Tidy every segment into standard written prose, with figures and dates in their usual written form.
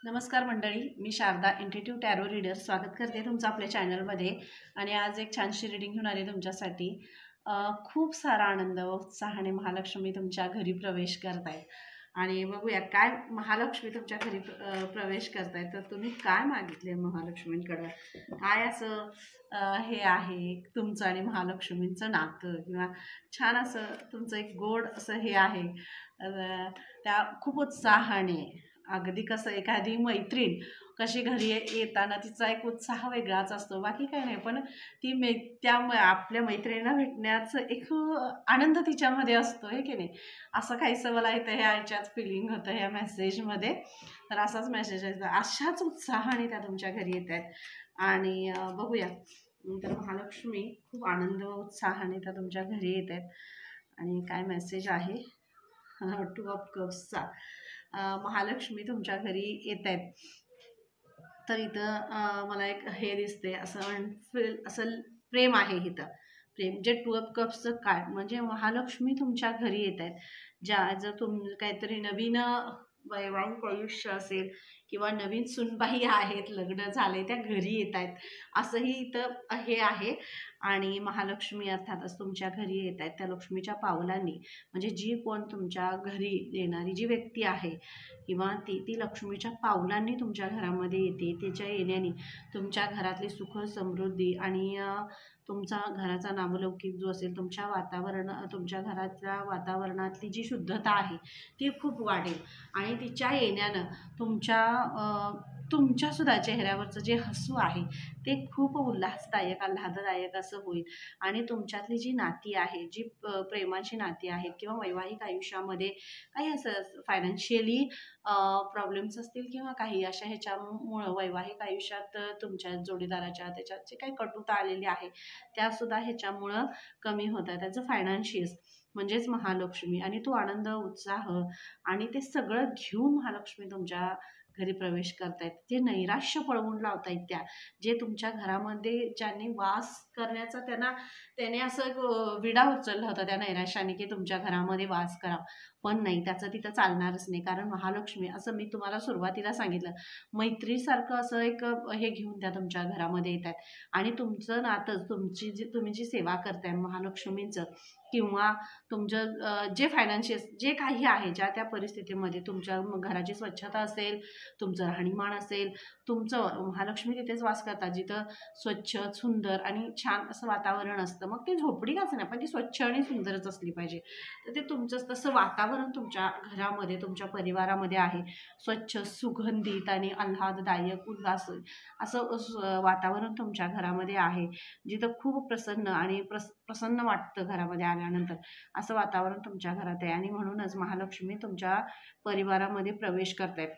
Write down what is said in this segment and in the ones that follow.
नमस्कार मंडळी, मी Sharda इंट्युटिव्ह tarot reader स्वागत करते तुमचं आपल्या चॅनलमध्ये. आणि आज एक छानशी रीडिंग घेऊन आली तुमच्यासाठी. खूप सारा आनंद व उत्साहाने महालक्ष्मी तुमच्या घरी प्रवेश करतायत. आणि बघूया काय महालक्ष्मी तुमच्या घरी प्रवेश करतायत. तर तुम्ही काय मागितले महालक्ष्मींकडं, काय असं हे आहे तुमचं आणि महालक्ष्मींचं नातं, किंवा छान असं तुमचं एक गोड असं हे आहे. त्या खूप उत्साहाने, अगदी कसं एखादी मैत्रीण कशी घरी येताना तिचा एक उत्साह वेगळाच असतो, बाकी काही नाही, पण ती आपल्या मैत्रिणीला भेटण्याचं एक आनंद तिच्यामध्ये असतो, हे की नाही. असं काहीसं मला इथं ह्या ह्याच्यात फिलिंग होतं ह्या मेसेजमध्ये. तर असाच मेसेज आहे, अशाच उत्साहाने त्या तुमच्या घरी येत आहेत. आणि बघूया, तर महालक्ष्मी खूप आनंद व उत्साहाने त्या तुमच्या घरी येत आहेत. आणि काय मेसेज आहे 2 ऑफ कप्सचा. महालक्ष्मी तुमच्या घरी येत आहेत. तर इथं मला एक हे दिसते, असं प्रेम आहे इथं. प्रेम जे 2 ऑफ कप्सचं कार्ड म्हणजे महालक्ष्मी तुमच्या घरी येत आहेत. जर काहीतरी नवीन वैवाहिक आयुष्य असेल, किंवा नवीन सुनबाई आहेत, लग्न झाले, त्या घरी येत आहेत, असंही इथं हे आहे. आणि महालक्ष्मी अर्थातच तुमच्या घरी येत आहेत त्या लक्ष्मीच्या पावलांनी. म्हणजे जी कोण तुमच्या घरी येणारी जी व्यक्ती आहे, किंवा ती लक्ष्मीच्या पावलांनी तुमच्या घरामध्ये येते. त्याच्या येण्याने तुमच्या घरातली सुख समृद्धी आणि तुमचा घराचा नामलौकिक जो असेल, तुमच्या घराच्या वातावरणातली जी शुद्धता आहे ती खूप वाढेल. आणि तिच्या येण्यानं तुमच्या सुद्धा चेहऱ्यावरचं जे हसू आहे ते खूप उल्हासदायक, आल्हाददायक असं होईल. आणि तुमच्यातली जी नाती आहे, जी प्रेमाची नाती आहेत, किंवा वैवाहिक आयुष्यामध्ये काही असं फायनान्शियली प्रॉब्लेम्स असतील, किंवा काही अशा ह्याच्यामुळं वैवाहिक आयुष्यात तुमच्या जोडीदाराच्या त्याच्यात जे काही कटुता आलेली आहे त्यासुद्धा ह्याच्यामुळं कमी होतात. त्याचं फायनान्शियस म्हणजेच महालक्ष्मी आणि तो आनंद, उत्साह आणि ते सगळं घेऊन महालक्ष्मी तुमच्या घरी प्रवेश करतायत. ते नैराश्य पळवून लावतायत. जे तुमच्या घरामध्ये ज्यांनी वास करण्याचा त्याने असं एक विडा उचलला होता त्या नैराश्याने, की तुमच्या घरामध्ये वास करा. पण नाही, त्याचं तिथं चालणारच नाही. कारण महालक्ष्मी, असं मी तुम्हाला सुरुवातीला सांगितलं, मैत्रीसारखं असं एक हे घेऊन त्या तुमच्या घरामध्ये येतात. आणि तुमचं नातं, तुम्ही जी सेवा करताय महालक्ष्मींचं, किंवा तुमचं जे फायनान्शियल जे काही आहे, ज्या त्या परिस्थितीमध्ये तुमच्या घराची स्वच्छता असेल, तुमचं राहणीमान असेल, तुमचं महालक्ष्मी तिथेच वास करतात जिथं स्वच्छ, सुंदर आणि छान असं वातावरण असतं. मग ती झोपडी का नाही, पण ती स्वच्छ आणि सुंदरच असली पाहिजे. तर ते तुमचं तसं वातावरण तुमच्या घरामध्ये, तुमच्या परिवारामध्ये आहे. स्वच्छ, सुगंधित आणि आल्हाददायक, उल्हास असं वातावरण तुमच्या घरामध्ये आहे, जिथं खूप प्रसन्न आणि प्रसन्न वाटतं घरामध्ये आल्यानंतर. असं वातावरण तुमच्या घरात आहे. आणि म्हणूनच महालक्ष्मी तुमच्या परिवारामध्ये प्रवेश करतायत.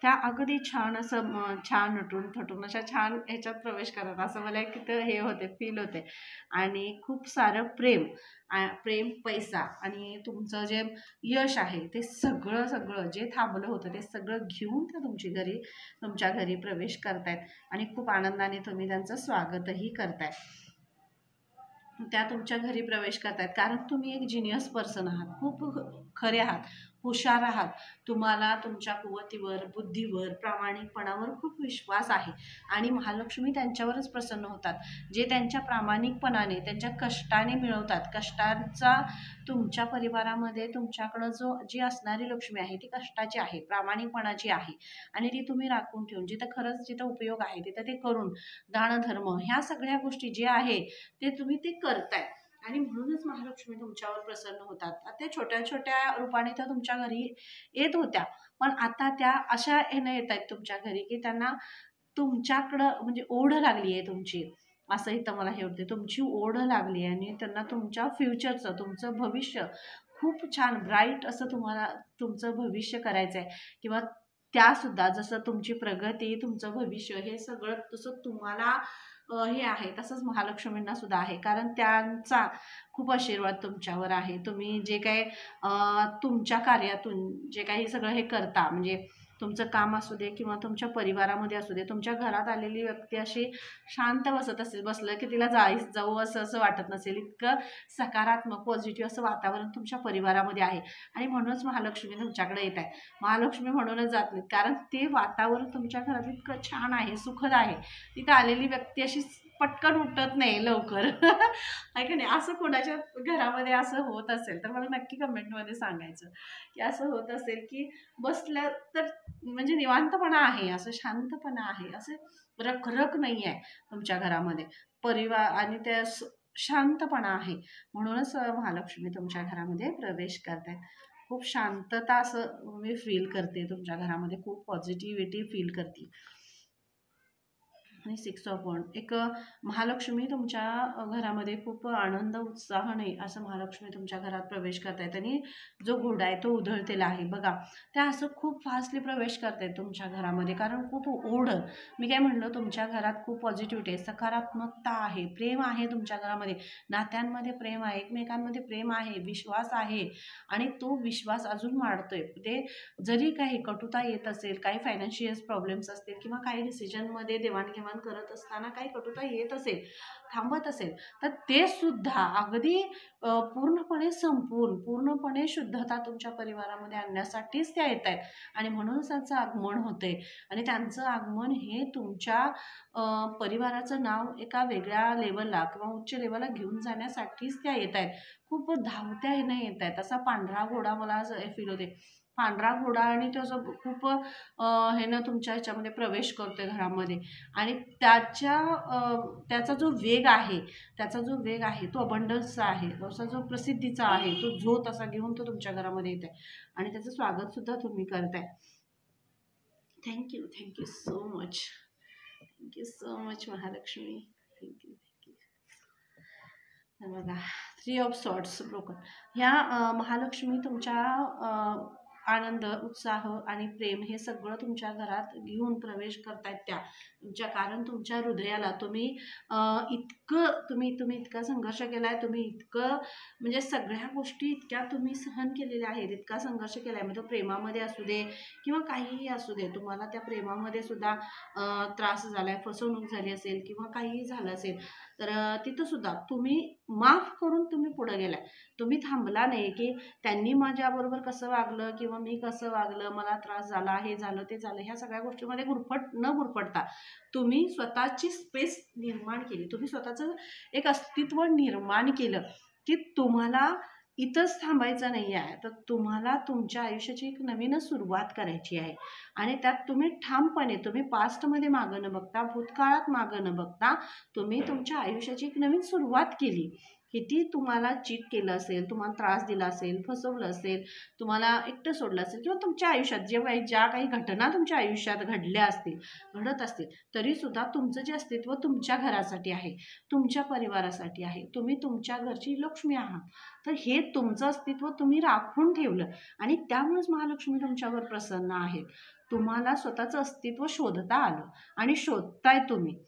त्या अगदी छान असं छान नटून थटून अशा छान ह्याच्यात प्रवेश करतात, असं मला एक तिथं हे होते, फील होते. आणि खूप सारं प्रेम, पैसा आणि तुमचं जे यश आहे ते सगळं सगळं जे थांबलं होतं ते सगळं घेऊन त्या तुमच्या घरी प्रवेश करतायत. आणि खूप आनंदाने तुम्ही त्यांचं स्वागतही करताय. त्या तुमच्या घरी प्रवेश करतायत कारण तुम्ही एक जिनियस पर्सन आहात, खूप खरे आहात, हुशार आहात. तुम्हाला तुमच्या कुवतीवर, बुद्धीवर, प्रामाणिकपणावर खूप विश्वास आहे. आणि महालक्ष्मी त्यांच्यावरच प्रसन्न होतात जे त्यांच्या प्रामाणिकपणाने, त्यांच्या कष्टाने मिळवतात. कष्टाचा तुमच्या परिवारामध्ये तुमच्याकडं जी असणारी लक्ष्मी आहे ती कष्टाची आहे, प्रामाणिकपणाची आहे. आणि ती तुम्ही राखून ठेवून, जिथं उपयोग आहे तिथं ते करून, दानधर्म ह्या सगळ्या गोष्टी जे आहे ते करताय. आणि म्हणूनच महालक्ष्मी तुमच्यावर प्रसन्न होतात. त्या छोट्या छोट्या रूपाने त्या तुमच्या घरी येत होत्या, पण आता त्या अशा ह्यानं येत आहेत तुमच्या घरी, की त्यांना तुमच्याकडं म्हणजे ओढ लागली आहे तुमची. असं इथं मला हे होते, तुमची ओढ लागली आहे. आणि त्यांना तुमच्या फ्युचरचं, तुमचं भविष्य खूप छान ब्राईट असं तुम्हाला तुमचं भविष्य करायचं आहे. किंवा त्यासुद्धा जसं तुमची प्रगती, तुमचं भविष्य हे सगळं तसं तुम्हाला हे आहे, तसंच महालक्ष्मींना सुद्धा आहे. कारण त्यांचा खूप आशीर्वाद तुमच्यावर आहे. तुम्ही जे काही तुमच्या कार्यातून जे काही सगळं हे करता, म्हणजे तुमचं काम असू दे किंवा तुमच्या परिवारामध्ये असू दे, तुमच्या घरात आलेली व्यक्ती अशी शांत बसत असेल, बसलं की तिला जाऊ असं असं वाटत नसेल, इतकं सकारात्मक पॉझिटिव्ह असं वातावरण तुमच्या परिवारामध्ये आहे. आणि म्हणूनच महालक्ष्मी तुमच्याकडे येत आहे. महालक्ष्मी म्हणूनच जात नाहीत, कारण ते वातावरण तुमच्या घरात इतकं छान आहे, सुखद आहे. तिथं आलेली व्यक्ती अशी पटकन उठत नाही लवकर. आहे का नाही? असं कोणाच्या घरामध्ये असं होत असेल तर मला नक्की कमेंटमध्ये सांगायचं की असं होत असेल की बसल्या तर म्हणजे निवांतपणा आहे, असं शांतपणा आहे, असं रखरख नाही आहे तुमच्या घरामध्ये. परिवार आणि त्या शांतपणा आहे. म्हणूनच महालक्ष्मी तुमच्या घरामध्ये प्रवेश करतायत. खूप शांतता असं मी फील करते तुमच्या घरामध्ये, खूप पॉझिटिव्हिटी फील करते. आणि 6 ऑफ वॉन्ड एक महालक्ष्मी तुमच्या घरामध्ये खूप आनंद उत्साहाने असं महालक्ष्मी तुमच्या घरात प्रवेश करतायत. आणि जो घोडा आहे तो उधळतेला आहे बघा, त्या असं खूप फास्टली प्रवेश करतायत तुमच्या घरामध्ये, कारण खूप ओढ, मी काय म्हणलं, तुमच्या घरात खूप पॉझिटिव्हिटी आहे, सकारात्मकता आहे, प्रेम आहे तुमच्या घरामध्ये, नात्यांमध्ये प्रेम आहे, एकमेकांमध्ये प्रेम आहे, विश्वास आहे. आणि तो विश्वास अजून वाढतोय. ते जरी काही कटुता येत असेल, काही फायनान्शियल प्रॉब्लेम्स असतील किंवा काही डिसिजनमध्ये देवाणघेवाण करत असताना काही कटुता येत असेल, थांबत असेल, तर ते सुद्धा अगदी पूर्णपणे संपून पूर्णपणे शुद्धता तुमच्या परिवारामध्ये आणण्यासाठीच त्या येत आहेत. आणि म्हणूनच त्यांचं आगमन होतंय. आणि त्यांचं आगमन हे तुमच्या परिवाराचं नाव एका वेगळ्या लेवलला किंवा उच्च लेवलला घेऊन जाण्यासाठीच त्या येत आहेत. खूप धावत्या ह्यानं येत आहेत. असा पांढरा घोडा मला असं फील होते, पांढरा घोडा, आणि तो असं खूप ह्यानं तुमच्या ह्याच्यामध्ये प्रवेश करतोय घरामध्ये. आणि त्याचा जो वेग आहे, तो अबंडन्सचा आहे, असा जो प्रसिद्धीचा आहे, तो झोत असा घेऊन तो तुमच्या घरामध्ये येत आहे. आणि त्याचं स्वागत सुद्धा तुम्ही करताय. Thank you so much Mahalakshmi. Thank you. बघा, 3 ऑफ सॉर्ड्स ब्रोकन. ह्या महालक्ष्मी तुमच्या आनंद, उत्साह आणि प्रेम हे सगळं तुमच्या घरात घेऊन प्रवेश करतायत त्या तुमच्या. कारण तुमच्या हृदयाला तुम्ही इतका संघर्ष केलाय, तुम्ही इतकं म्हणजे सगळ्या गोष्टी इतक्या तुम्ही सहन केलेल्या आहेत, इतका संघर्ष केलाय. म्हणजे तो प्रेमामध्ये असू दे किंवा काहीही असू दे, तुम्हाला त्या प्रेमामध्ये सुद्धा त्रास झालाय, फसवणूक झाली असेल किंवा काहीही झालं असेल, तर तिथं सुद्धा तुम्ही माफ करून तुम्ही पुढे गेलाय. तुम्ही थांबला नाही की त्यांनी माझ्याबरोबर कसं वागलं किंवा मी कसं वागलं, मला त्रास झाला, हे झालं ते झालं, ह्या सगळ्या गोष्टीमध्ये गुरफटता तुम्ही स्वतःची स्पेस निर्माण केली, तुम्ही स्वतःचं एक अस्तित्व निर्माण केलं की तुम्हाला इथंच थांबायचं नाही आहे, तर तुम्हाला तुमच्या आयुष्याची एक नवीनच सुरुवात करायची आहे. आणि त्यात तुम्ही ठामपणे, तुम्ही पास्टमध्ये मागं न बघता, भूतकाळात मागं न बघता, तुम्ही तुमच्या आयुष्याची एक नवीन सुरुवात केली. किती तुम्हाला चीट केलं असेल, तुम्हाला त्रास दिला असेल, फसवलं असेल, तुम्हाला एकटं सोडलं असेल किंवा तुमच्या आयुष्यात ज्या काही घटना तुमच्या आयुष्यात घडत असतील, तरीसुद्धा तुमचं जे अस्तित्व तुमच्या घरासाठी आहे, तुमच्या परिवारासाठी आहे, तुम्ही तुमच्या घरची लक्ष्मी आहात. तर हे तुमचं अस्तित्व तुम्ही राखून ठेवलं आणि त्यामुळेच महालक्ष्मी तुमच्यावर प्रसन्न आहेत. तुम्हाला स्वतःचं अस्तित्व शोधता आलं आणि शोधताय तुम्ही.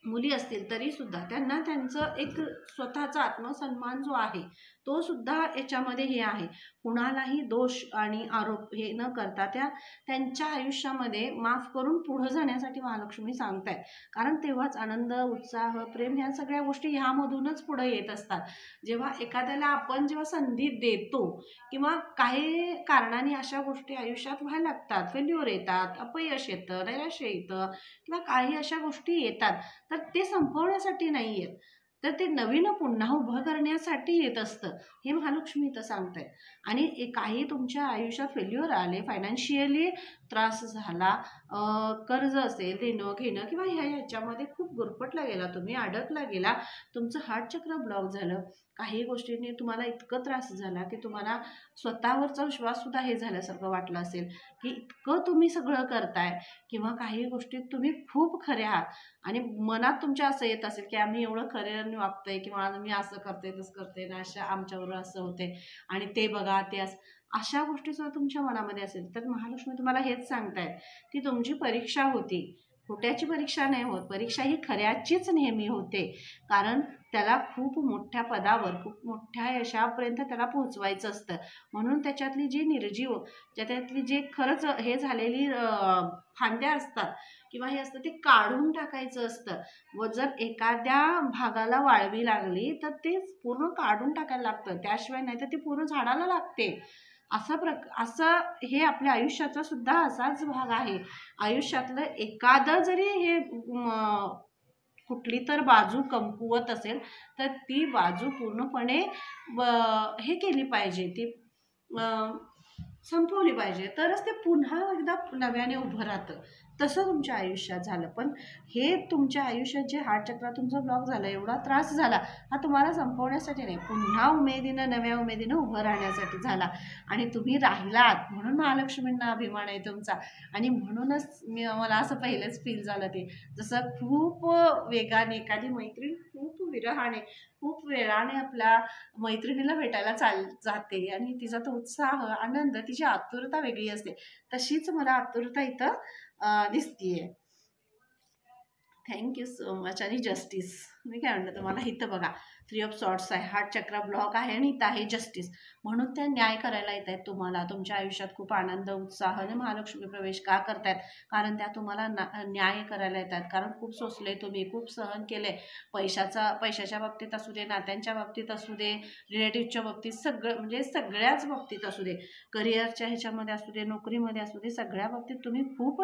मुली असतील तरी सुद्धा त्यांना त्यांचं एक स्वतःचा आत्मसन्मान जो आहे तो सुद्धा याच्यामध्ये हे आहे. कुणालाही दोष आणि आरोप हे न करता त्यांच्या आयुष्यामध्ये माफ करून पुढे जाण्यासाठी महालक्ष्मी सांगतायत. कारण तेव्हाच आनंद, उत्साह, प्रेम ह्या सगळ्या गोष्टी ह्यामधूनच पुढे येत असतात. जेव्हा एखाद्याला आपण संधी देतो किंवा काही कारणाने अशा गोष्टी आयुष्यात व्हायला लागतात, फेल्युअर येतात, अपयश येतं, नैराश्य येतं किंवा काही अशा गोष्टी येतात, तर ते संपवण्यासाठी नाही येत, तर ते नवीन पुन्हा उभं करण्यासाठी येत असतं. हे महालक्ष्मी इथं सांगतायत. आणि काही तुमच्या आयुष्यात फेल्युअर आले, फायनान्शियली त्रास झाला, कर्ज असेल, देणं घेणं किंवा ह्याच्यामध्ये खूप गुरफटला गेला, तुम्ही अडकला गेला, तुमचं हार्टचक्र ब्लॉक झालं, काही गोष्टींनी तुम्हाला इतकं त्रास झाला की तुम्हाला स्वतःवरचा विश्वास सुद्धा हे झाल्यासारखं वाटलं असेल की इतकं तुम्ही सगळं करताय किंवा काही गोष्टीत तुम्ही खूप खरे आहात आणि मनात तुमच्या असं येत असेल की आम्ही एवढं खऱ्याने वागतोय किंवा मी असं करते तसं करते ना, आमच्याबरोबर असं होते आणि ते बघा ते अशा गोष्टी सुद्धा तुमच्या मनामध्ये असेल, तर महालक्ष्मी तुम्हाला हेच सांगतायत ती तुमची परीक्षा होती. खोट्याची परीक्षा नाही होत, परीक्षा ही खऱ्याचीच नेहमी होते. कारण त्याला खूप मोठ्या पदावर, खूप मोठ्या यशापर्यंत त्याला पोहोचवायचं असतं. म्हणून त्याच्यातली जी निर्जीव, त्याच्यातली जे खरंच हे झालेली फांद्या असतात किंवा हे असतं ते काढून टाकायचं असतं. व जर एखाद्या भागाला वाळवी लागली तर ते पूर्ण काढून टाकायला लागतं, त्याशिवाय नाही तर ती पूर्ण झाडाला लागते. असं हे आपल्या आयुष्याचा सुद्धा असाच भाग आहे. आयुष्यातलं एखादं जरी हे कुठली तर बाजू कमकुवत असेल तर ती बाजू पूर्णपणे हे केली पाहिजे, ती संपवली पाहिजे, तरच ते पुन्हा एकदा नव्याने उभं राहतं. तसं तुमच्या आयुष्यात झालं. पण हे तुमच्या आयुष्यात जे हार्टचक्र तुमचा ब्लॉक झाला, एवढा त्रास झाला, हा तुम्हाला संपवण्यासाठी नाही, पुन्हा उमेदीनं, नव्या उमेदीनं उभं राहण्यासाठी झाला. आणि तुम्ही राहिलात म्हणून महालक्ष्मींना अभिमान आहे तुमचा. आणि म्हणूनच मला असं पहिलेच फील झालं ते, जसं खूप वेगाने एखादी मैत्रीण खूप विरहाने, खूप वेळाने आपल्या मैत्रिणीला भेटायला जाते आणि तिचा तो उत्साह, आनंद, तिची आतुरता वेगळी असते. तशीच मला आतुरता इथं दिसतीये. Thank you so much. आणि जस्टिस, मी काय म्हणते तुम्हाला, इथं बघा 3 ऑफ सॉर्ट्स आहे, हार्ट चक्र ब्लॉक आहे आणि इथं आहे जस्टिस. म्हणून त्या न्याय करायला येत आहेत तुम्हाला. तुमच्या आयुष्यात खूप आनंद, उत्साहाने महालक्ष्मी प्रवेश का करतायत? कारण त्या तुम्हाला न्याय करायला येतात. कारण खूप सोसले तुम्ही, खूप सहन केले. पैशाच्या बाबतीत असू दे, नात्यांच्या बाबतीत असू दे, रिलेटिव्हच्या बाबतीत, सगळं म्हणजे सगळ्याच बाबतीत असू दे, करिअरच्या ह्याच्यामध्ये असू दे, नोकरीमध्ये असू दे, सगळ्या बाबतीत तुम्ही खूप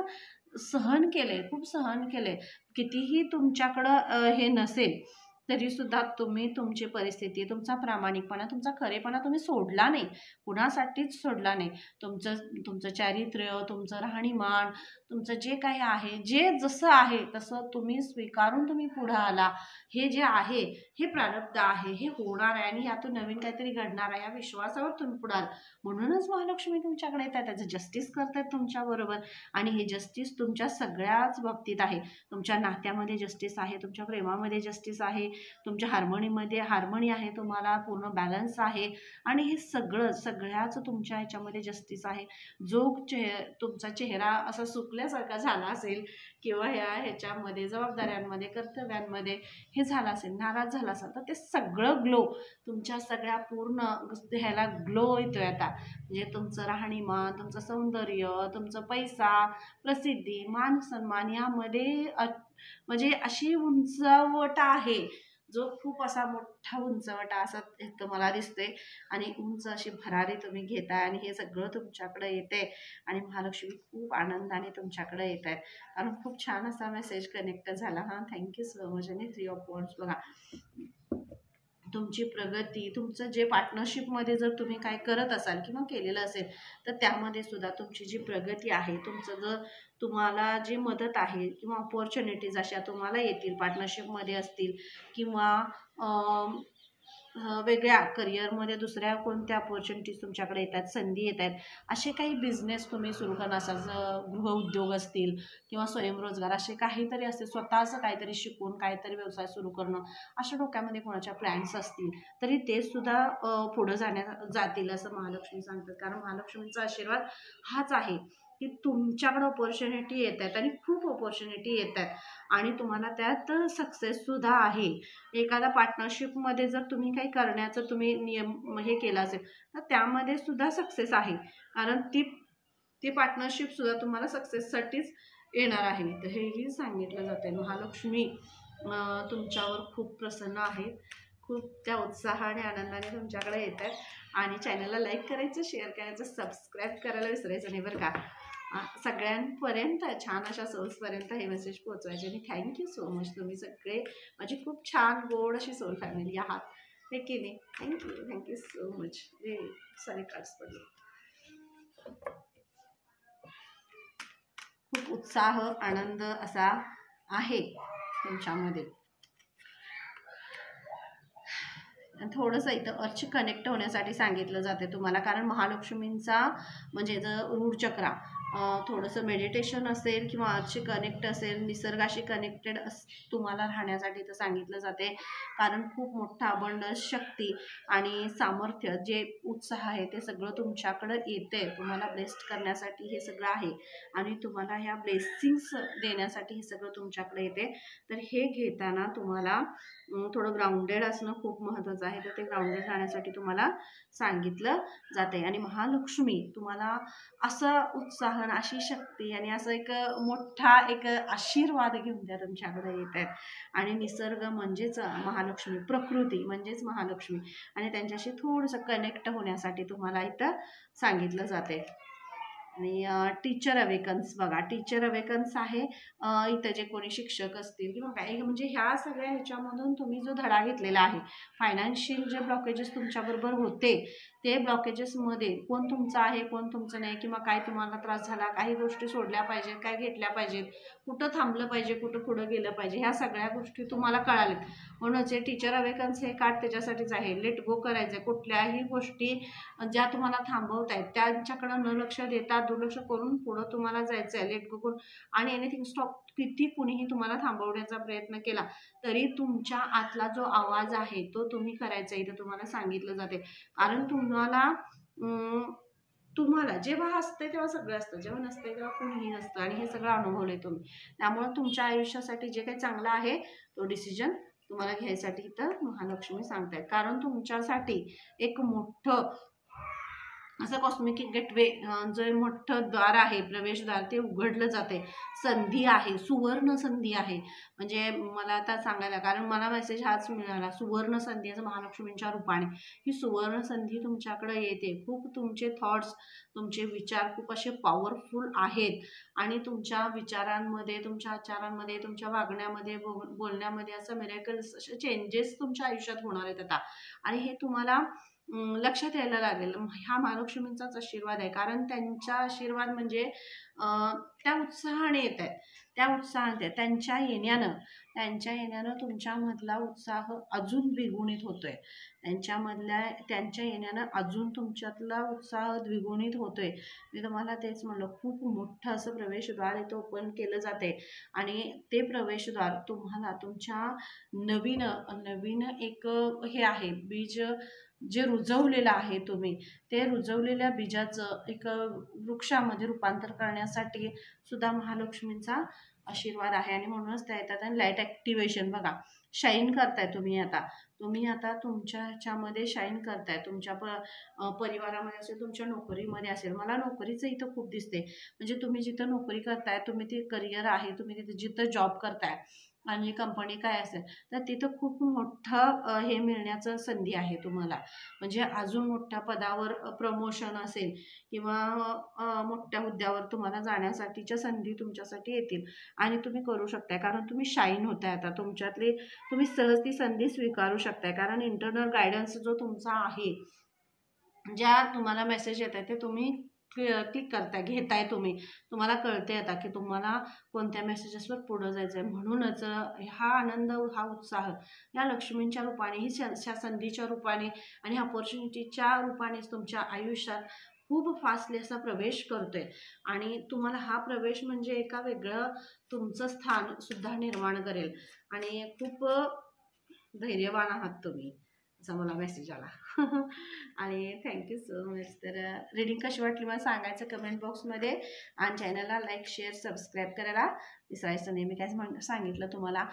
सहन केले, खूप सहन केले. कितीही तुमच्याकडं हे नसेल तरी सुद्धा तुम्ही तुमची परिस्थिती, तुमचा प्रामाणिकपणा, तुमचा खरेपणा तुम्ही सोडला नाही, कुणासाठीच सोडला नाही. तुमचं चारित्र्य, तुमचं राहणीमान, तुमचं जे काही आहे, जे जसं आहे तसं तुम्ही स्वीकारून तुम्ही पुढं आला. हे जे आहे हे प्रारब्ध आहे, हे होणार आहे आणि यातून नवीन काहीतरी घडणार आहे, या विश्वासावर तुम्ही पुढे आला. म्हणूनच महालक्ष्मी तुमच्याकडे येतात, त्याचं जस्टिस करतात तुमच्याबरोबर. आणि हे जस्टिस तुमच्या सगळ्याच बाबतीत आहे. तुमच्या नात्यामध्ये जस्टिस आहे, तुमच्या प्रेमामध्ये जस्टिस आहे, तुमच्या हार्मनी आहे, तुम्हाला पूर्ण बॅलन्स आहे. आणि हे सगळ्याच तुमच्या ह्याच्यामध्ये जस्टिस आहे. जो तुमचा चेहरा असा सुकल्यासारखा झाला असेल किंवा ह्याच्यामध्ये जबाबदाऱ्यांमध्ये, कर्तव्यांमध्ये हे झालं असेल, नाराज झाला असेल, तर ते सगळं ग्लो, तुमच्या सगळ्या पूर्ण ह्याला ग्लो येतोय आता. म्हणजे तुमचं राहणीमान, तुमचं सौंदर्य, तुमचं पैसा, प्रसिद्धी, मान सन्मान यामध्ये म्हणजे अशी उंचवट आहे, जो खूप असा मोठा उंचवटा असा इथं मला दिसते. आणि उंच अशी भरारी तुम्ही घेताय आणि हे सगळं तुमच्याकडे येते. आणि महालक्ष्मी खूप आनंदाने तुमच्याकडे येत आहेत. कारण खूप छान असा मेसेज कनेक्ट झाला. हां, थँक्यू सो मच. आणि 3 ऑफ वॉन्ड्स बघा, तुमची प्रगती, तुमचं जे पार्टनरशिपमध्ये जर तुम्ही काय करत असाल किंवा केलेलं असेल तर त्यामध्ये सुद्धा तुमची जी प्रगती आहे, तुमचं जर तुम्हाला जी मदत आहे किंवा ऑपॉर्च्युनिटीज अशा तुम्हाला येतील, पार्टनरशिपमध्ये असतील किंवा वेगळ्या करिअरमध्ये दुसऱ्या कोणत्या ऑपॉर्च्युनिटीज तुमच्याकडे येतात, संधी येत आहेत. असे काही बिझनेस तुम्ही सुरू करणार असाल, गृहउद्योग असतील किंवा स्वयंरोजगार, असे काहीतरी असतील, स्वतःचं काहीतरी शिकून काहीतरी व्यवसाय सुरू करणं, अशा डोक्यामध्ये कोणाच्या प्लॅन्स असतील तरी ते सुद्धा पुढं जातील असं महालक्ष्मी सांगतात. कारण महालक्ष्मींचा आशीर्वाद हाच आहे की तुमच्याकडं ऑपॉर्च्युनिटी येत आहेत आणि खूप ऑपॉर्च्युनिटी येत आहेत आणि तुम्हाला त्यात सक्सेससुद्धा आहे. एखादा पार्टनरशिपमध्ये जर तुम्ही काही करण्याचं तुम्ही नियम हे केलं असेल तर त्यामध्ये सुद्धा सक्सेस आहे. कारण ती पार्टनरशिपसुद्धा तुम्हाला सक्सेससाठीच येणार आहे. तर हेही सांगितलं जाते. महालक्ष्मी तुमच्यावर खूप प्रसन्न आहेत, खूप त्या उत्साहाने, आनंदाने तुमच्याकडे येत आहेत. आणि चॅनलला लाईक करायचं, शेअर करायचं, सबस्क्राईब करायला विसरायचं नाही बरं का. सगळ्यांपर्यंत, छान अशा सोल्सपर्यंत हे मेसेज पोहोचवायचे. आणि थँक्यू सो मच. तुम्ही सगळे माझी खूप छान गोड अशी सोल फॅमिली आहात, हे की नाही. Thank you so much. Sorry, cards पडले. खूप उत्साह, आनंद असा आहे तुमच्यामध्ये. थोडंसं इथं अर्थ कनेक्ट होण्यासाठी सांगितलं जाते तुम्हाला. कारण महालक्ष्मींचा म्हणजे जर रूढ चक्रा, थोडंसं मेडिटेशन असेल किंवा आर्टशी कनेक्ट असेल, निसर्गाशी कनेक्टेड तुम्हाला राहण्यासाठी तर सांगितलं जाते. कारण खूप मोठा अबंडन्स शक्ती आणि सामर्थ्य, जे उत्साह आहे ते सगळं तुमच्याकडं येते. तुम्हाला ब्लेस्ड करण्यासाठी हे सगळं आहे आणि तुम्हाला ह्या ब्लेसिंग्स देण्यासाठी हे सगळं तुमच्याकडे येते. तर हे घेताना तुम्हाला थोडं ग्राउंडेड असणं खूप महत्त्वाचं आहे. तर ते ग्राउंडेड राहण्यासाठी तुम्हाला सांगितलं जाते. आणि महालक्ष्मी तुम्हाला असं उत्साह, अशी शक्ती आणि असं एक मोठा एक आशीर्वाद घेऊन त्या तुमच्याकडे येत आहेत. आणि निसर्ग म्हणजेच महालक्ष्मी, प्रकृती म्हणजेच महालक्ष्मी, आणि त्यांच्याशी थोडंसं कनेक्ट होण्यासाठी तुम्हाला इथं सांगितलं जाते. आणि टीचर अवेकन्स बघा, टीचर अवेकन्स आहे इथं जे कोणी शिक्षक असतील किंवा काही, म्हणजे ह्या सगळ्या ह्याच्यामधून तुम्ही जो धडा घेतलेला आहे, फायनान्शियल जे ब्लॉकेजेस तुमच्याबरोबर होते, ते ब्लॉकेजेसमध्ये कोण तुमचं आहे कोण तुमचं नाही, किंवा काय तुम्हाला त्रास झाला, काही गोष्टी सोडल्या पाहिजेत, काय घेतल्या पाहिजेत, कुठं थांबलं पाहिजे, कुठं पुढं गेलं पाहिजे, ह्या सगळ्या गोष्टी तुम्हाला कळाल्यात. म्हणूनच हे टीचर अवेकन्स हे कार्ड त्याच्यासाठीच आहे. लेट गो करायचं, कुठल्याही गोष्टी ज्या तुम्हाला थांबवत आहेत त्यांच्याकडं न लक्ष देता दुर्लक्ष करून पुढं तुम्हाला जायचं आहे, लेट गो करून. आणि एनिथिंग स्टॉप, किती कुणीही तुम्हाला थांबवण्याचा प्रयत्न केला तरी तुमच्या आतला जो आवाज आहे तो तुम्ही करायचा, इथं तुम्हाला सांगितलं जाते. कारण तुम्हाला जेव्हा असते तेव्हा सगळं असतं, जेव्हा नसते तेव्हा कुणीही नसतं, आणि हे सगळं अनुभवलंय तुम्ही. त्यामुळे तुमच्या आयुष्यासाठी जे काही चांगलं आहे तो डिसिजन तुम्हाला घ्यायसाठी इथं महालक्ष्मी सांगतायत. कारण तुमच्यासाठी एक मोठं असं कॉस्मिक गेटवे, जे मोठं द्वार आहे, प्रवेशद्वार, ते उघडलं जाते. संधी आहे, सुवर्ण संधी आहे. म्हणजे मला आता सांगायला, कारण मला मेसेज हाच मिळाला, सुवर्ण संधी आहे महालक्ष्मींच्या रूपाने. ही सुवर्ण संधी तुमच्याकडे येते. खूप तुमचे थॉट्स, तुमचे विचार खूप असे पॉवरफुल आहेत, आणि तुमच्या विचारांमध्ये, तुमच्या आचारांमध्ये, तुमच्या वागण्यामध्ये, बोलण्यामध्ये असं मिरेकल्स, असे चेंजेस तुमच्या आयुष्यात होणार आहेत आता. आणि हे तुम्हाला लक्षात यायला लागेल. हा महालक्ष्मींचाच आशीर्वाद आहे. कारण त्यांचा आशीर्वाद म्हणजे त्या उत्साहाने येत आहेत, त्या उत्साहाने, त्यांच्या येण्यानं तुमच्यामधला उत्साह अजून द्विगुणित होतोय. त्यांच्या येण्यानं अजून तुमच्यातला उत्साह द्विगुणित होतोय. मी तुम्हाला तेच म्हणलं, खूप मोठं असं प्रवेशद्वार इथं ओपन केलं जाते. आणि ते प्रवेशद्वार तुम्हाला तुमच्या नवीन नवीन एक हे आहे, बीज जे रुजवलेलं आहे तुम्ही, ते रुजवलेल्या बीजाचं एक वृक्षामध्ये रूपांतर करण्यासाठी सुद्धा महालक्ष्मींचा आशीर्वाद आहे. आणि म्हणूनच त्या येतात. आणि लाईट ॲक्टिवेशन बघा, शाईन करताय तुम्ही आता तुमच्या ह्याच्यामध्ये शाईन करताय, तुमच्या परिवारामध्ये असेल, तुमच्या नोकरीमध्ये असेल. मला नोकरीचं इथं खूप दिसते. म्हणजे तुम्ही जिथं नोकरी करताय, तुम्ही ते करिअर आहे, तुम्ही तिथे जिथं जॉब करताय आणि कंपनी काय असेल, तर तिथं खूप मोठं हे मिळण्याचं संधी आहे तुम्हाला. म्हणजे अजून मोठ्या पदावर प्रमोशन असेल किंवा मोठ्या हुद्द्यावर तुम्हाला जाण्यासाठीच्या संधी तुमच्यासाठी येतील, आणि तुम्ही करू शकताय. कारण तुम्ही शाईन होताय आता तुमच्यातली, तुम्ही सहज ती संधी स्वीकारू शकताय. कारण इंटरनल गायडन्स जो तुमचा आहे, ज्या तुम्हाला मेसेज येत आहे ते तुम्ही क्लिक करताय, घेताय, तुम्हाला कळते आता की तुम्हाला कोणत्या मेसेजेसवर पुढं जायचं आहे. म्हणूनच हा आनंद, हा उत्साह या लक्ष्मींच्या रूपाने, ह्या संधीच्या रूपाने आणि ऑपॉर्च्युनिटीच्या रूपानेच तुमच्या आयुष्यात खूप फास्टली असा प्रवेश करतोय. आणि तुम्हाला हा प्रवेश म्हणजे एका वेगळं तुमचं स्थान सुद्धा निर्माण करेल. आणि खूप धैर्यवान आहात तुम्ही, असा मला मेसेज आला. आणि थँक्यू सो मच. तर रीडिंग कशी वाटली मला सांगायचं कमेंट बॉक्समध्ये, आणि चॅनलला लाईक, शेअर, सबस्क्राईब करायला विसरायचं नाही. मी काय सांगितलं तुम्हाला,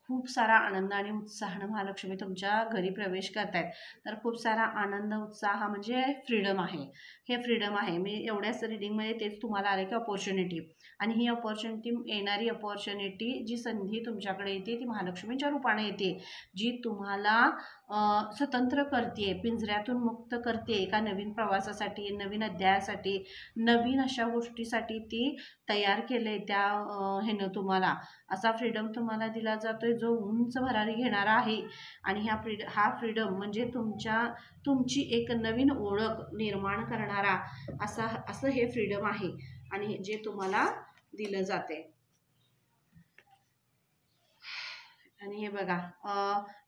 खूप सारा आनंद आणि उत्साहानं महालक्ष्मी तुमच्या घरी प्रवेश करतायत. तर खूप सारा आनंद, उत्साह म्हणजे फ्रीडम आहे, हे फ्रीडम आहे. मी एवढ्याच रीडिंगमध्ये तेच तुम्हाला आले की अपॉर्च्युनिटी, आणि ही अपॉर्च्युनिटी, येणारी अपॉर्च्युनिटी, जी संधी तुमच्याकडे येते ती महालक्ष्मीच्या रूपाने येते, जी तुम्हाला स्वतंत्र करते, पिंजऱ्यातून मुक्त करते, एका नवीन प्रवासासाठी, नवीन अध्यायासाठी, नवीन अशा गोष्टीसाठी ती तयार केले. त्या ह्यानं तुम्हाला असा फ्रीडम तुम्हाला दिला जातोय जो उंच भरारी घेणारा आहे. आणि हा फ्रीडम म्हणजे तुमची एक नवीन ओळख निर्माण करणारा असं हे फ्रीडम आहे, आणि जे तुम्हाला दिलं जाते. आणि हे बघा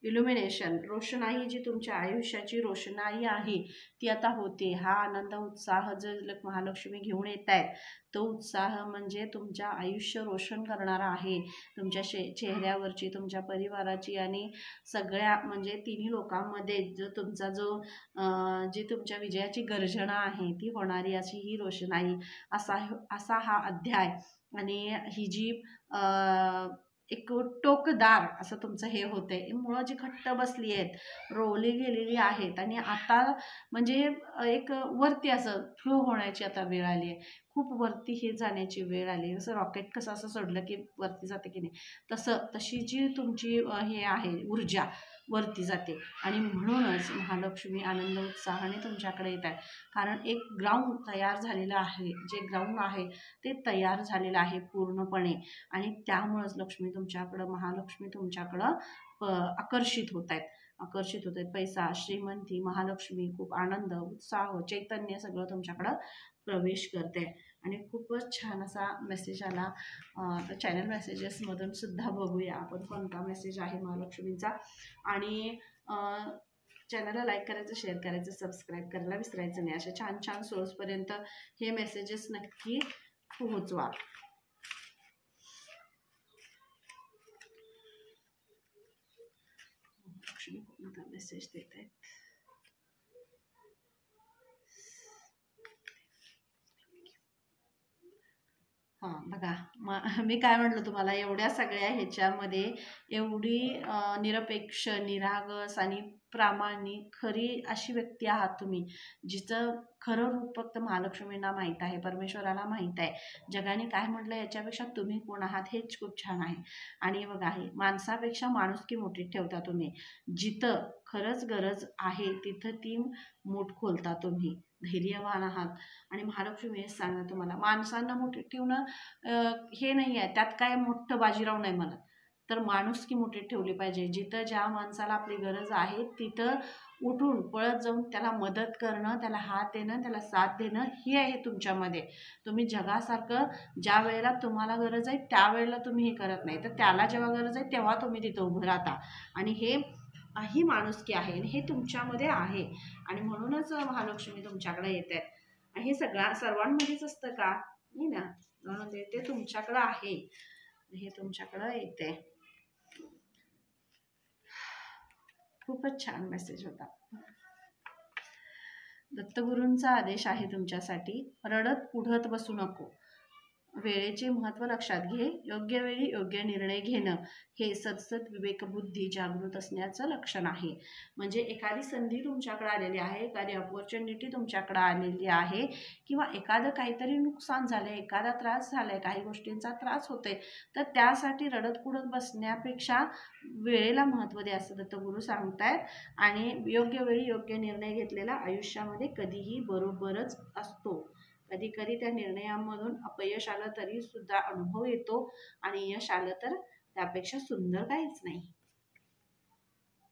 इल्युमिनेशन, रोषणाई, जी तुमच्या आयुष्याची रोषणाई आहे ती आता होते. हा आनंद उत्साह जर महालक्ष्मी घेऊन येत आहेत, तो उत्साह म्हणजे तुमच्या आयुष्य रोशन करणारा आहे. तुमच्या चेहऱ्यावरची, तुमच्या परिवाराची आणि सगळ्या म्हणजे तिन्ही लोकांमध्ये जो तुमचा जी तुमच्या विजयाची गर्जना आहे ती होणारी अशी ही रोषणाई, असा हा अध्याय. आणि ही जी एक टोकदार असं तुमचं हे होतंय, मुळं जी घट्ट बसली आहेत, रोवली गेलेली आहेत आणि आता म्हणजे एक वरती असं फ्लो होण्याची आता वेळ आली आहे. खूप वरती हे जाण्याची वेळ आली आहे. जसं रॉकेट कसं असं सोडलं की वरती जाते की नाही, तशी जी तुमची हे आहे ऊर्जा वरती जाते. आणि म्हणूनच महालक्ष्मी आनंद उत्साहाने तुमच्याकडे येत आहे. कारण एक ग्राउंड तयार झालेलं आहे, जे ग्राउंड आहे ते तयार झालेलं आहे पूर्णपणे. आणि त्यामुळंच महालक्ष्मी तुमच्याकडं आकर्षित होत आहेत. पैसा, श्रीमंती, महालक्ष्मी, खूप आनंद, उत्साह, चैतन्य सगळं तुमच्याकडं प्रवेश करते. आणि खूपच छान असा मेसेज आला. चॅनल मेसेजेसमधून सुद्धा बघूया आपण कोणता मेसेज आहे महालक्ष्मीचा. आणि चॅनलला लाईक करायचं, शेअर करायचं, सबस्क्राईब करायला विसरायचं नाही. अशा छान छान सोर्सपर्यंत हे मेसेजेस नक्की पोहोचवा. लक्ष्मी कोणता मेसेज देत आहेत? हां, बघा मी काय म्हटलं तुम्हाला, एवढ्या सगळ्या ह्याच्यामध्ये एवढी निरपेक्ष, निरागस आणि प्रामाणिक खरी अशी व्यक्ती आहात तुम्ही, जिचं खरं रूप फक्त महालक्ष्मींना माहीत आहे, परमेश्वराला माहीत आहे. जगाने काय म्हटलं याच्यापेक्षा तुम्ही कोण आहात हेच खूप छान आहे. आणि बघा, हे माणसापेक्षा माणुसकी मोठी ठेवता तुम्ही. जिथं खरंच गरज आहे तिथं ती मूठ खोलता तुम्ही. धैर्यवान आहात. आणि महालक्ष्मी हेच सांगणार तुम्हाला, माणसांना मोठी ठेवणं हे नाही आहे, त्यात काय मोठं बाजीराव नाही म्हणत. तर माणुसकी मोठी ठेवली पाहिजे. जिथं ज्या माणसाला आपली गरज आहे तिथं उठून पळत जाऊन त्याला मदत करणं, त्याला हात देणं, त्याला साथ देणं, हे आहे तुमच्यामध्ये. तुम्ही जगासारखं ज्या वेळेला तुम्हाला गरज आहे त्यावेळेला तुम्ही हे करत नाही, तर त्याला जेव्हा गरज आहे तेव्हा तुम्ही तिथं उभं राहता. आणि ही माणुसकी आहे आणि हे तुमच्यामध्ये आहे. आणि म्हणूनच महालक्ष्मी तुमच्याकडे येत आहेत. आणि हे सर्वांमध्येच असतं का? नाही ना. म्हणून ते तुमच्याकडं आहे, हे तुमच्याकडं येते. खूपच छान मेसेज होता. दत्तगुरूंचा आदेश आहे तुमच्यासाठी, रडत पुढत बसू नको. वेळेचे महत्त्व लक्षात घे. योग्य वेळी योग्य निर्णय घेणं हे सतत विवेकबुद्धी जागृत असण्याचं लक्षण आहे. म्हणजे एखादी संधी तुमच्याकडे आलेली आहे, एखादी अपॉर्च्युनिटी तुमच्याकडे आलेली आहे, किंवा एखादं काहीतरी नुकसान झालंय, एखादा त्रास झालाय, काही गोष्टींचा त्रास होतोय, तर त्यासाठी रडत कुडत बसण्यापेक्षा वेळेला महत्त्व द्या असं दत्तगुरू सांगतायत. आणि योग्य वेळी योग्य निर्णय घेतलेला आयुष्यामध्ये कधीही बरोबरच असतो. कधी कधी त्या निर्णयामधून अपयश आलं तरी सुद्धा अनुभव येतो, आणि यश आलं तर त्यापेक्षा सुंदर काहीच नाही.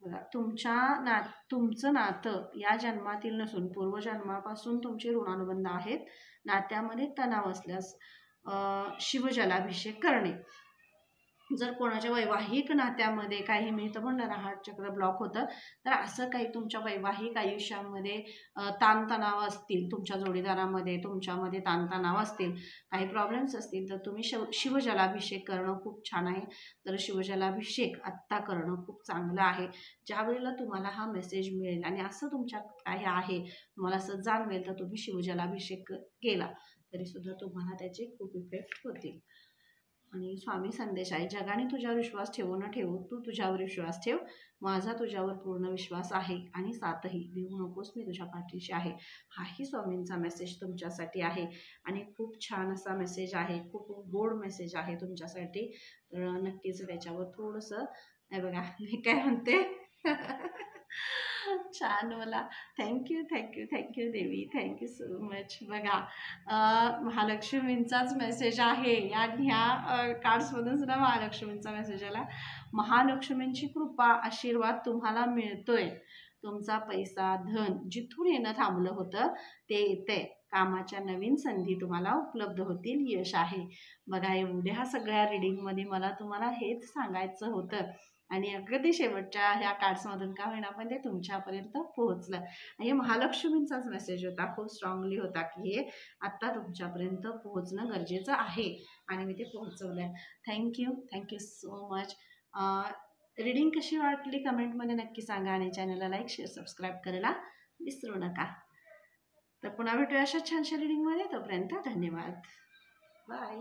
बघा, तुमचं नातं या जन्मातील नसून पूर्वजन्मापासून तुमचे ऋणानुबंध आहेत. नात्यामध्ये तणाव असल्यास शिवजलाभिषेक करणे. जर कोणाच्या वैवाहिक नात्यामध्ये काही, मी तर म्हणलं ना, हार्ट चक्र ब्लॉक होतं, तर असं काही तुमच्या वैवाहिक आयुष्यामध्ये ताणतणाव असतील, तुमच्या जोडीदारामध्ये तुमच्यामध्ये ताणतणाव असतील, काही प्रॉब्लेम्स असतील, तर तुम्ही शिवजलाभिषेक करणं खूप छान आहे. तर शिवजलाभिषेक आत्ता करणं खूप चांगलं आहे. ज्या वेळेला तुम्हाला हा मेसेज मिळेल आणि असं तुमच्या काही आहे, तुम्हाला असं जाणवेल, तर तुम्ही शिवजलाभिषेक केला तरीसुद्धा तुम्हाला त्याचे खूप इफेक्ट होतील. आणि स्वामी संदेश आहे, जगाने तुझ्यावर विश्वास ठेवू न ठेवू, तू तुझ्यावर विश्वास ठेव. माझा तुझ्यावर पूर्ण विश्वास आहे आणि साथही देऊ नकोस, मी तुझ्या पाठीशी आहे. हाही स्वामींचा मेसेज तुमच्यासाठी आहे. आणि खूप छान असा मेसेज आहे, खूप गोड मेसेज आहे तुमच्यासाठी. तर नक्कीच त्याच्यावर थोडंसं, नाही बघा मी काय म्हणते छान. मला थँक्यू देवी, थँक्यू सो मच. बघा, महालक्ष्मींचाच मेसेज आहे. ह्या कार्ड्समधून सुद्धा महालक्ष्मींचा मेसेज आला. महालक्ष्मींची कृपा, आशीर्वाद तुम्हाला मिळतोय. तुमचा पैसा, धन जिथून येणं थांबलं होतं ते येते. कामाच्या नवीन संधी तुम्हाला उपलब्ध होतील. यश आहे. बघा, एवढ्या सगळ्या रिडिंगमध्ये मला तुम्हाला हेच सांगायचं होतं आणि अगदी शेवटच्या ह्या कार्ड्समधून का होईना पण ते तुमच्यापर्यंत पोहोचलं. आणि हे महालक्ष्मींचाच मेसेज होता, खूप स्ट्रॉंगली होता की हे आत्ता तुमच्यापर्यंत पोहोचणं गरजेचं आहे आणि मी ते पोहोचवलं आहे. Thank you so much. रीडिंग कशी वाटली कमेंटमध्ये नक्की सांगा आणि चॅनलला लाईक शेअर सबस्क्राईब करायला विसरू नका. तर पुन्हा भेटूया अशा छानशा रीडिंगमध्ये. तोपर्यंत धन्यवाद. बाय.